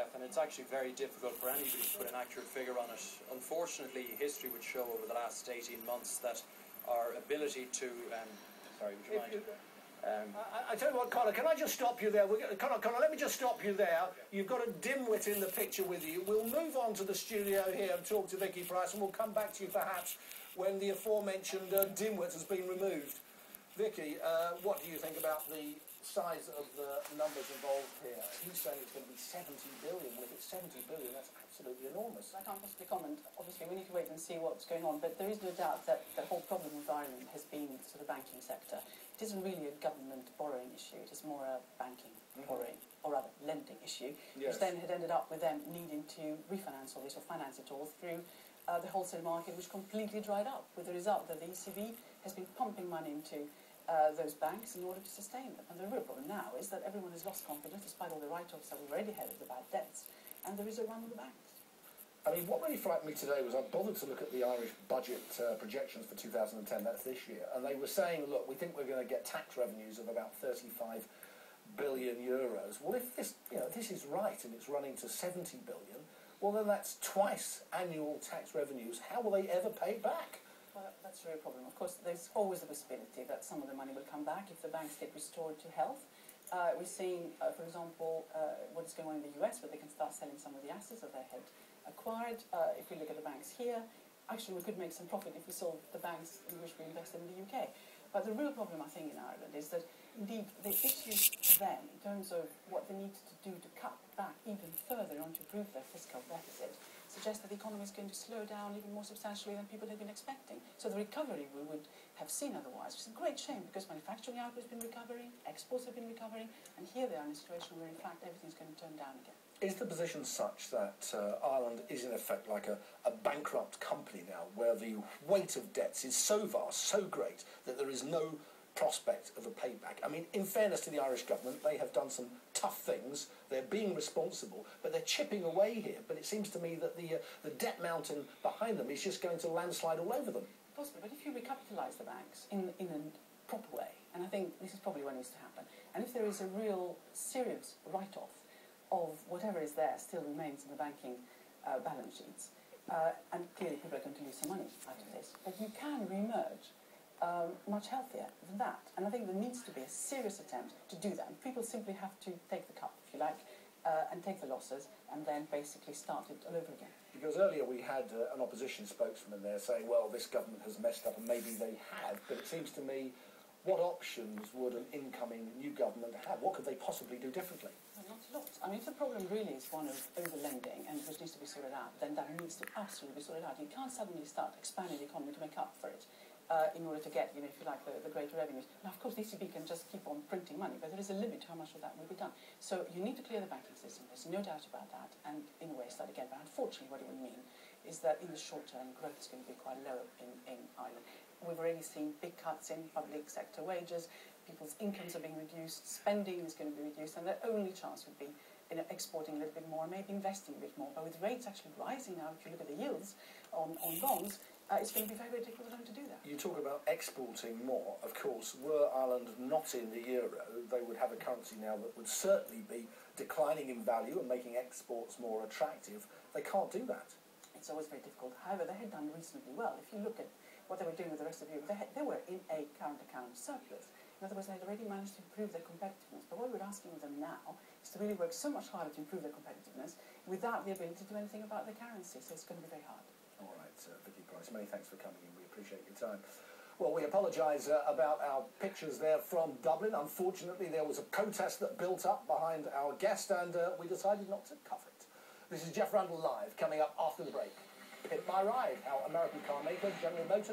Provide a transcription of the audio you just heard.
Jeff, and it's actually very difficult for anybody to put an accurate figure on it. Unfortunately, history would show over the last 18 months that our ability to... sorry, would you mind? I tell you what, Conor, can I just stop you there? Conor, let me just stop you there. You've got a dimwit in the picture with you. We'll move on to the studio here and talk to Vicky Pryce, and we'll come back to you perhaps when the aforementioned dimwit has been removed. Vicky, what do you think about the size of the numbers involved here? He's saying it's going to be 70 billion. Well, if it's 70 billion, that's absolutely enormous. I can't possibly comment. Obviously, we need to wait and see what's going on, but there is no doubt that the whole problem with Ireland has been sort of banking sector. It isn't really a government borrowing issue. It is more a banking borrowing, or rather lending issue, which then had ended up with them needing to refinance all this or finance it all through the wholesale market, which completely dried up, with the result that the ECB has been pumping money into those banks in order to sustain them. And the real problem now is that everyone has lost confidence, despite all the write-offs that we've already had of the bad debts, and there is a run on the banks. I mean, what really frightened me today was I bothered to look at the Irish budget projections for 2010, that's this year, and they were saying, look, we think we're going to get tax revenues of about 35 billion euros. Well, if this, this is right and it's running to 70 billion, well, then that's twice annual tax revenues. How will they ever pay it back? Well, that's a real problem. Of course, there's always the possibility that some of the money will come back if the banks get restored to health. We're seeing, for example, what is going on in the US, where they can start selling some of the assets that they had acquired. If we look at the banks here, actually we could make some profit if we sold the banks in which we invested in the UK. But the real problem, I think, in Ireland is that, indeed, the issues for them, in terms of what they need to do to cut back even further on to improve their fiscal deficit, suggests that the economy is going to slow down even more substantially than people had been expecting. So the recovery we would have seen otherwise, which is a great shame, because manufacturing output has been recovering, exports have been recovering, and here they are in a situation where, in fact, everything's going to turn down again. Is the position such that Ireland is, in effect, like a bankrupt company now, where the weight of debts is so vast, so great, that there is no prospect of a payback? I mean, in fairness to the Irish government, they have done some tough things. They're being responsible, but they're chipping away here. But it seems to me that the debt mountain behind them is just going to landslide all over them. Possibly, but if you recapitalise the banks in a proper way, and I think this is probably what needs to happen, and if there is a real serious write-off of whatever is there still remains in the banking balance sheets, and clearly people are going to lose some money out of this, but you can re-emerge much healthier than that. And I think there needs to be a serious attempt to do that. And people simply have to take the cut, if you like, and take the losses, and then basically start it all over again. Because earlier we had an opposition spokesman there saying, well, this government has messed up, and maybe they have, but it seems to me, what options would an incoming new government have? What could they possibly do differently? Well, not a lot. I mean, if the problem really is one of over-lending and which needs to be sorted out, then that needs to absolutely be sorted out. You can't suddenly start expanding the economy to make up for it in order to get, if you like, the greater revenues. Now, of course, the ECB can just keep on printing money, but there is a limit to how much of that will be done. So you need to clear the banking system. There's no doubt about that, and in a way start again. But unfortunately, what it would mean is that in the short term, growth is going to be quite low in Ireland. We've already seen big cuts in public sector wages, people's incomes are being reduced, spending is going to be reduced, and their only chance would be exporting a little bit more, maybe investing a bit more. But with rates actually rising now, if you look at the yields on bonds, it's going to be very, very difficult for them to do that. You talk about exporting more. Of course, were Ireland not in the euro, they would have a currency now that would certainly be declining in value and making exports more attractive. They can't do that. It's always very difficult. However, they had done reasonably well. If you look at what they were doing with the rest of Europe, they were in a current account surplus. In other words, they had already managed to improve their competitiveness. But what we're asking of them now is to really work so much harder to improve their competitiveness without the ability to do anything about their currency. So it's going to be very hard. All right, Vicky Pryce, many thanks for coming in. We appreciate your time. Well, we apologise about our pictures there from Dublin. Unfortunately, there was a protest that built up behind our guest, and we decided not to cover it. This is Geoff Randall Live, coming up after the break. Pit My Ride, how American car maker General Motors